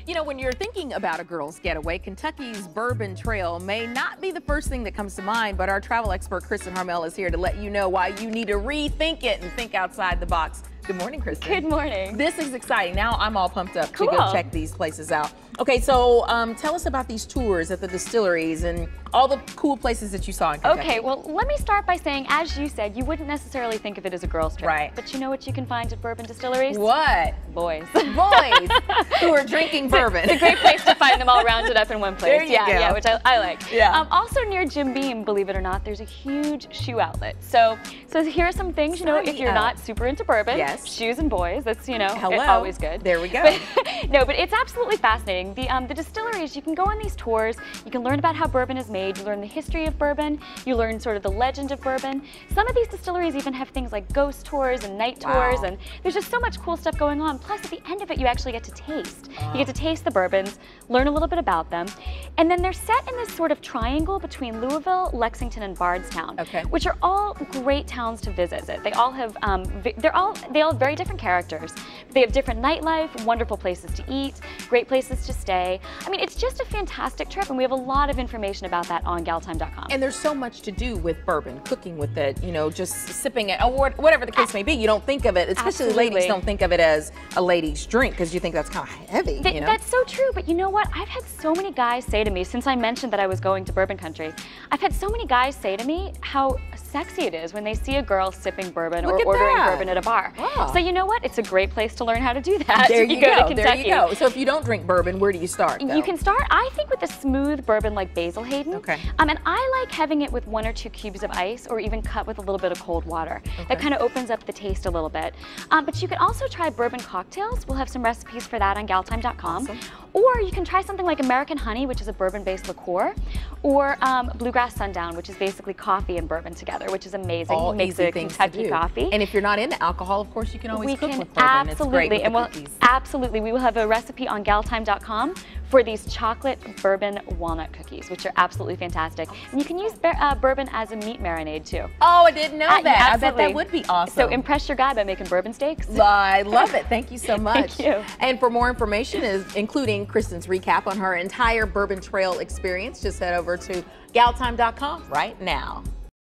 You know, when you're thinking about a girl's getaway, Kentucky's Bourbon Trail may not be the first thing that comes to mind, but our travel expert, Kristin Harmel, is here to let you know why you need to rethink it and think outside the box. Good morning, Kristin. Good morning. This is exciting. Now I'm all pumped up Cool. to go check these places out. Okay, so tell us about these tours at the distilleries and all the cool places that you saw in Kentucky. Okay, well, let me start by saying, as you said, you wouldn't necessarily think of it as a girls' trip. Right. But you know what you can find at bourbon distilleries? What? Boys. Boys who are drinking bourbon. It's a great place to find them all rounded up in one place. There you go. Yeah, which I like. Yeah. Also near Jim Beam, believe it or not, there's a huge shoe outlet. So here are some things, you know, if you're not super into bourbon, yes. Shoes and boys, that's, you know, Hello. always good. There we go. But it's absolutely fascinating. The distilleries, you can go on these tours, you can learn about how bourbon is made, you learn the history of bourbon, you learn sort of the legend of bourbon. Some of these distilleries even have things like ghost tours and night tours, and there's just so much cool stuff going on. Plus, at the end of it, you actually get to taste. You get to taste the bourbons, learn a little bit about them, and then they're set in this sort of triangle between Louisville, Lexington, and Bardstown, which are all great towns to visit. They all have they all have very different characters. They have different nightlife, wonderful places to eat, great places to stay. I mean, it's just a fantastic trip, and we have a lot of information about that on galtime.com. And there's so much to do with bourbon, cooking with it, you know, just sipping it, or whatever the case may be. You don't think of it, especially ladies don't think of it as a lady's drink because you think that's kind of heavy, you know? That's so true, but you know what? I've had so many guys say to me, since I mentioned that I was going to bourbon country, I've had so many guys say to me how sexy it is when they see a girl sipping bourbon or ordering bourbon at a bar. Wow. So you know what? It's a great place to learn how to do that. There you go, to Kentucky. there you go. So if you don't drink bourbon, where do you start, though? You can start, I think, with a smooth bourbon like Basil Hayden. Okay. And I like having it with 1 or 2 cubes of ice, or even cut with a little bit of cold water. That kind of opens up the taste a little bit. But you can also try bourbon cocktails. We'll have some recipes for that on galtime.com. Awesome. Or you can try something like American Honey, which is a bourbon-based liqueur, or Bluegrass Sundown, which is basically coffee and bourbon together, which is amazing. All makes easy a things Kentucky to do. coffee. And if you're not into alcohol, of course, you can always cook with bourbon. Absolutely, It's great with the cookies. Absolutely. We will have a recipe on galtime.com for these chocolate bourbon walnut cookies, which are absolutely fantastic. And you can use bourbon as a meat marinade too. Oh, I didn't know that. Absolutely. I bet that would be awesome. So impress your guy by making bourbon steaks. I love it. Thank you so much. Thank you. And for more information, including Kristin's recap on her entire Bourbon Trail experience, just head over to galtime.com right now.